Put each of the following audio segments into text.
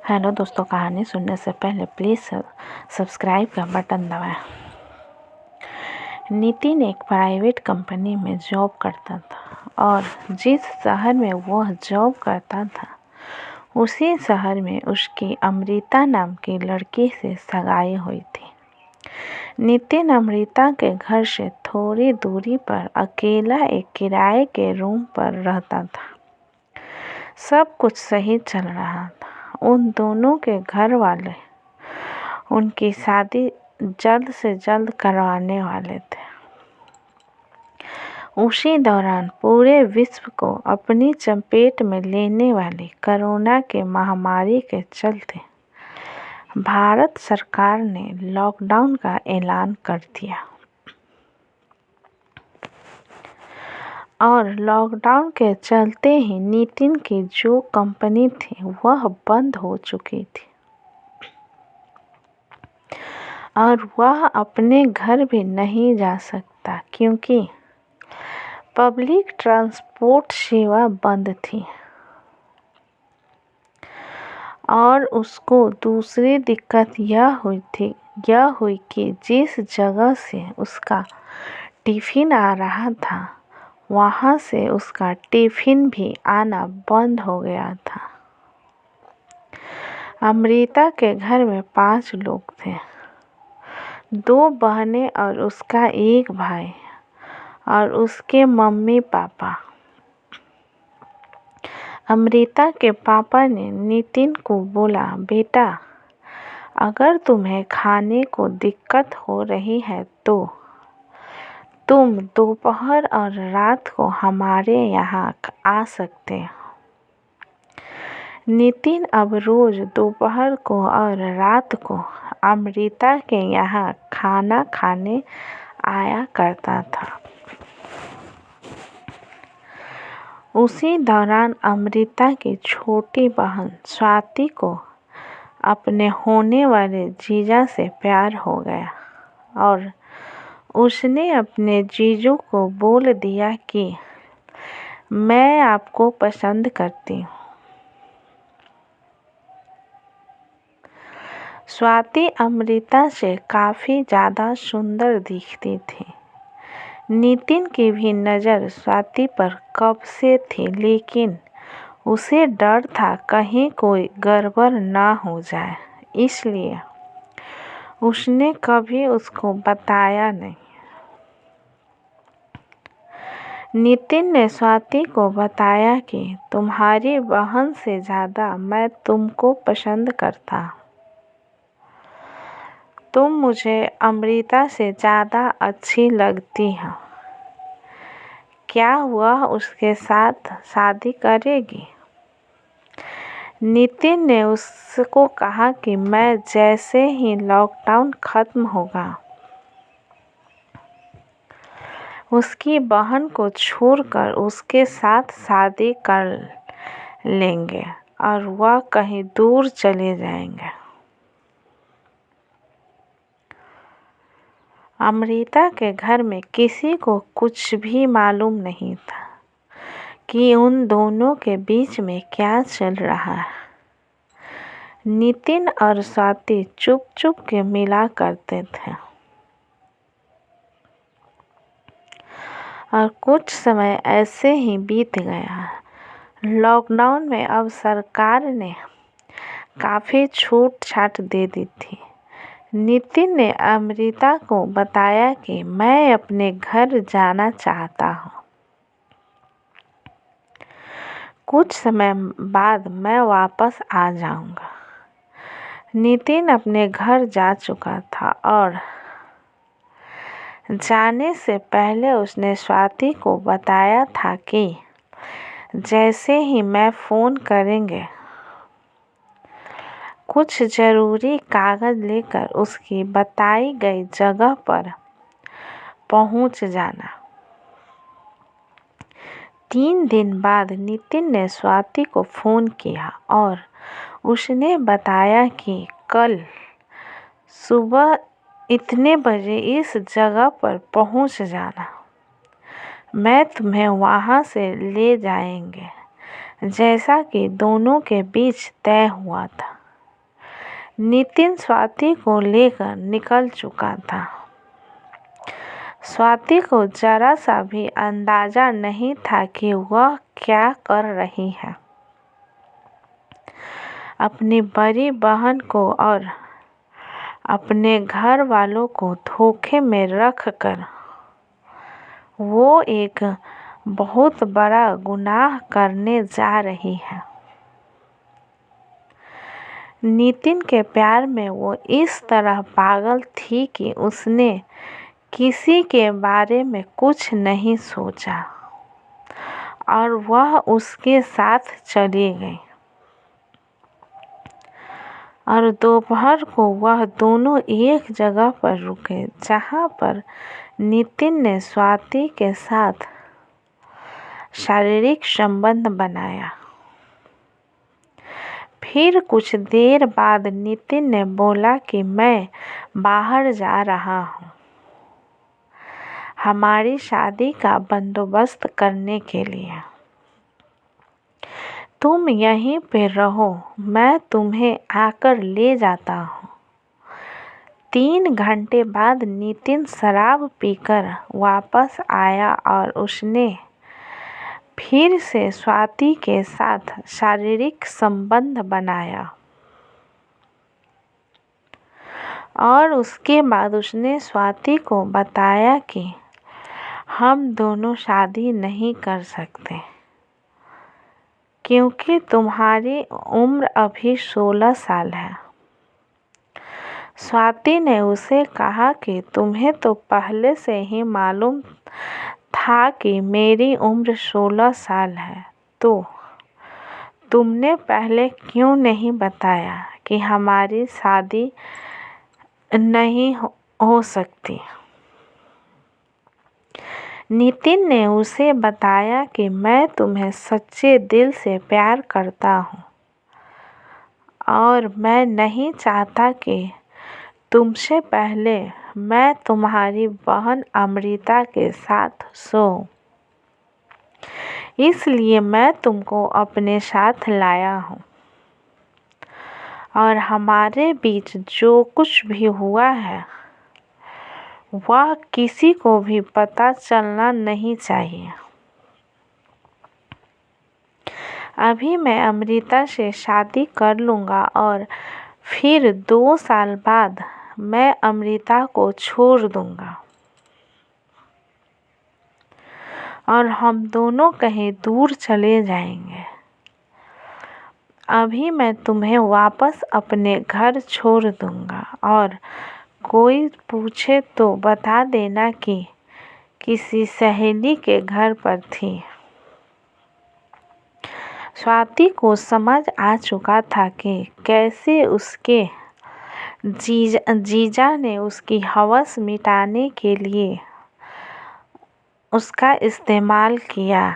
Hello दोस्तों, कहानी सुनने से पहले प्लीज़ सब्सक्राइब का बटन दबाएं। नितिन एक प्राइवेट कंपनी में जॉब करता था और जिस शहर में वह जॉब करता था उसी शहर में उसकी अमृता नाम की लड़की से सगाई हुई थी। नितिन अमृता के घर से थोड़ी दूरी पर अकेला एक किराए के रूम पर रहता था। सब कुछ सही चल रहा था। उन दोनों के घर वाले उनकी शादी जल्द से जल्द करवाने वाले थे। उसी दौरान पूरे विश्व को अपनी चपेट में लेने वाली कोरोना के महामारी के चलते भारत सरकार ने लॉकडाउन का ऐलान कर दिया और लॉकडाउन के चलते ही नितिन की जो कंपनी थी वह बंद हो चुकी थी और वह अपने घर भी नहीं जा सकता क्योंकि पब्लिक ट्रांसपोर्ट सेवा बंद थी। और उसको दूसरी दिक्कत यह हुई कि जिस जगह से उसका टिफ़िन आ रहा था वहाँ से उसका टिफ़िन भी आना बंद हो गया था। अमृता के घर में 5 लोग थे, 2 बहनें और उसका एक भाई और उसके मम्मी पापा। अमृता के पापा ने नितिन को बोला, बेटा अगर तुम्हें खाने को दिक्कत हो रही है तो तुम दोपहर और रात को हमारे यहाँ आ सकते हो। नितिन अब रोज दोपहर को और रात को अमृता के यहाँ खाना खाने आया करता था। उसी दौरान अमृता की छोटी बहन स्वाति को अपने होने वाले जीजा से प्यार हो गया और उसने अपने जीजू को बोल दिया कि मैं आपको पसंद करती हूँ। स्वाति अमृता से काफ़ी ज़्यादा सुंदर दिखती थी। नितिन की भी नज़र स्वाति पर कब से थी, लेकिन उसे डर था कहीं कोई गड़बड़ ना हो जाए, इसलिए उसने कभी उसको बताया नहीं। नितिन ने स्वाति को बताया कि तुम्हारी बहन से ज़्यादा मैं तुमको पसंद करता हूँ। तुम मुझे अमृता से ज़्यादा अच्छी लगती हो। क्या वह उसके साथ शादी करेगी? नितिन ने उसको कहा कि मैं जैसे ही लॉकडाउन खत्म होगा उसकी बहन को छोड़कर उसके साथ शादी कर लेंगे और वह कहीं दूर चले जाएंगे। अमृता के घर में किसी को कुछ भी मालूम नहीं था कि उन दोनों के बीच में क्या चल रहा है। नितिन और स्वाति चुप चुप के मिला करते थे और कुछ समय ऐसे ही बीत गया। लॉकडाउन में अब सरकार ने काफ़ी छूट छाट दे दी थी। नितिन ने अमृता को बताया कि मैं अपने घर जाना चाहता हूँ। कुछ समय बाद मैं वापस आ जाऊँगा। नितिन अपने घर जा चुका था और जाने से पहले उसने स्वाति को बताया था कि जैसे ही मैं फ़ोन करेंगे कुछ ज़रूरी कागज़ लेकर उसकी बताई गई जगह पर पहुंच जाना। 3 दिन बाद नितिन ने स्वाति को फ़ोन किया और उसने बताया कि कल सुबह इतने बजे इस जगह पर पहुंच जाना। मैं तुम्हें वहां से ले जाएंगे, जैसा कि दोनों के बीच तय हुआ था। नितिन स्वाति को लेकर निकल चुका था। स्वाति को जरा सा भी अंदाजा नहीं था कि वह क्या कर रही है। अपनी बड़ी बहन को और अपने घर वालों को धोखे में रख कर वो एक बहुत बड़ा गुनाह करने जा रही है। नितिन के प्यार में वो इस तरह पागल थी कि उसने किसी के बारे में कुछ नहीं सोचा और वह उसके साथ चली गई। और दोपहर को वह दोनों एक जगह पर रुके जहाँ पर नितिन ने स्वाति के साथ शारीरिक संबंध बनाया। फिर कुछ देर बाद नितिन ने बोला कि मैं बाहर जा रहा हूँ हमारी शादी का बंदोबस्त करने के लिए। तुम यहीं पे रहो, मैं तुम्हें आकर ले जाता हूँ। 3 घंटे बाद नितिन शराब पीकर वापस आया और उसने फिर से स्वाति के साथ शारीरिक संबंध बनाया और उसके बाद उसने स्वाति को बताया कि हम दोनों शादी नहीं कर सकते क्योंकि तुम्हारी उम्र अभी 16 साल है। स्वाति ने उसे कहा कि तुम्हें तो पहले से ही मालूम था कि मेरी उम्र 16 साल है, तो तुमने पहले क्यों नहीं बताया कि हमारी शादी नहीं हो सकती। नितिन ने उसे बताया कि मैं तुम्हें सच्चे दिल से प्यार करता हूँ और मैं नहीं चाहता कि तुमसे पहले मैं तुम्हारी बहन अमृता के साथ सोऊं, इसलिए मैं तुमको अपने साथ लाया हूँ और हमारे बीच जो कुछ भी हुआ है वह किसी को भी पता चलना नहीं चाहिए। अभी मैं अमृता से शादी कर लूँगा और फिर 2 साल बाद मैं अमृता को छोड़ दूँगा और हम दोनों कहीं दूर चले जाएंगे। अभी मैं तुम्हें वापस अपने घर छोड़ दूँगा और कोई पूछे तो बता देना कि किसी सहेली के घर पर थी। स्वाति को समझ आ चुका था कि कैसे उसके जीजा ने उसकी हवस मिटाने के लिए उसका इस्तेमाल किया।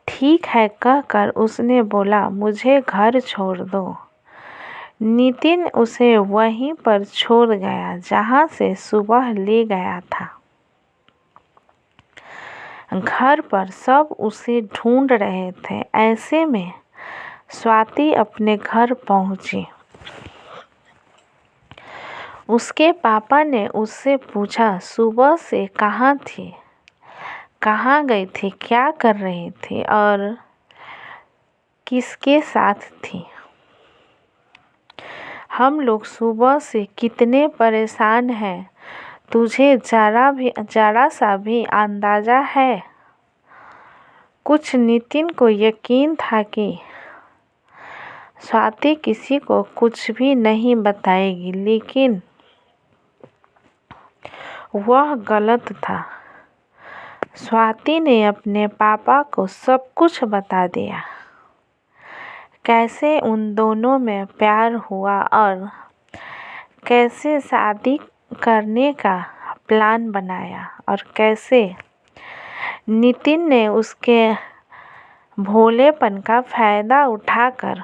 ठीक है कहकर उसने बोला, मुझे घर छोड़ दो। नितिन उसे वहीं पर छोड़ गया जहां से सुबह ले गया था। घर पर सब उसे ढूंढ रहे थे। ऐसे में स्वाति अपने घर पहुंची। उसके पापा ने उससे पूछा, सुबह से कहाँ थी, कहाँ गई थी, क्या कर रही थी और किसके साथ थी। हम लोग सुबह से कितने परेशान हैं, तुझे जरा सा भी अंदाजा है। कुछ नितिन को यकीन था कि स्वाति किसी को कुछ भी नहीं बताएगी, लेकिन वह गलत था। स्वाति ने अपने पापा को सब कुछ बता दिया, कैसे उन दोनों में प्यार हुआ और कैसे शादी करने का प्लान बनाया और कैसे नितिन ने उसके भोलेपन का फायदा उठाकर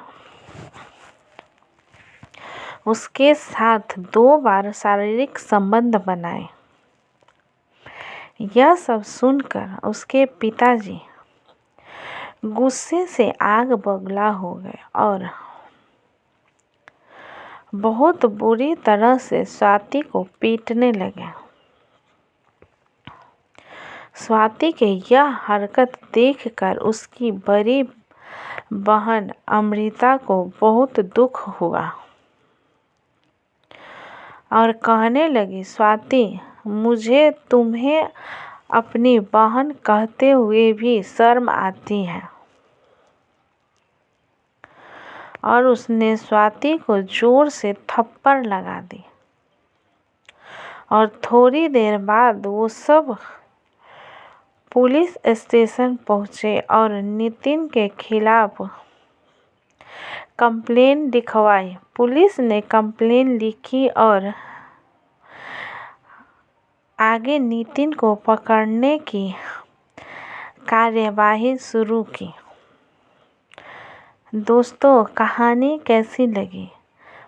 उसके साथ 2 बार शारीरिक संबंध बनाए। यह सब सुनकर उसके पिताजी गुस्से से आग बबूला हो गए और बहुत बुरी तरह से स्वाति को पीटने लगे। स्वाति के यह हरकत देखकर उसकी बड़ी बहन अमृता को बहुत दुख हुआ और कहने लगी, स्वाति, मुझे तुम्हें अपनी बहन कहते हुए भी शर्म आती है। और उसने स्वाति को जोर से थप्पड़ लगा दी। और थोड़ी देर बाद वो सब पुलिस स्टेशन पहुंचे और नितिन के खिलाफ कंप्लेन लिखवाई। पुलिस ने कंप्लेन लिखी और आगे नितिन को पकड़ने की कार्यवाही शुरू की। दोस्तों, कहानी कैसी लगी?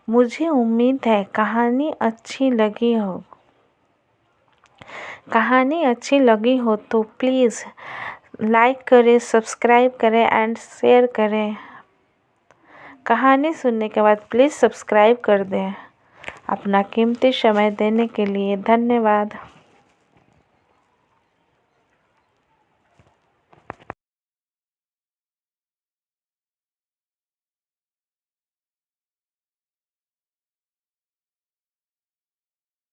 मुझे उम्मीद है कहानी अच्छी लगी हो। कहानी अच्छी लगी हो तो प्लीज़ लाइक करें, सब्सक्राइब करें एंड शेयर करें। कहानी सुनने के बाद प्लीज़ सब्सक्राइब कर दें। अपना कीमती समय देने के लिए धन्यवाद।